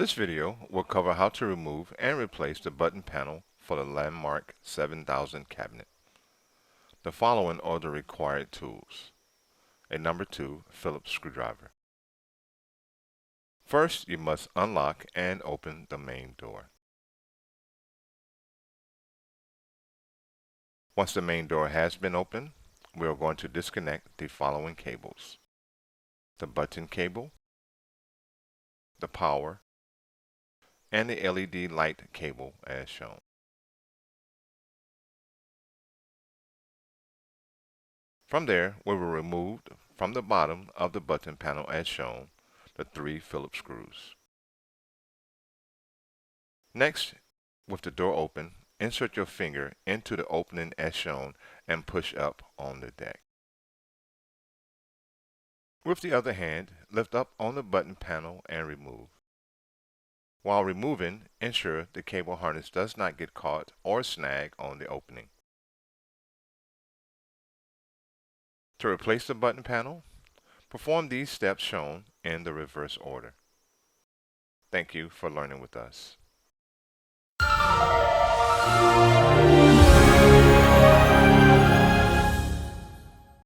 This video will cover how to remove and replace the button panel for the Landmark 7000 cabinet. The following are the required tools. A number 2 Phillips screwdriver. First, you must unlock and open the main door. Once the main door has been opened, we are going to disconnect the following cables: the button cable, the power, and the LED light cable as shown. From there, we will remove from the bottom of the button panel as shown the 3 Phillips screws. Next, with the door open, insert your finger into the opening as shown and push up on the deck. With the other hand, lift up on the button panel and remove. While removing, ensure the cable harness does not get caught or snag on the opening. To replace the button panel, perform these steps shown in the reverse order. Thank you for learning with us.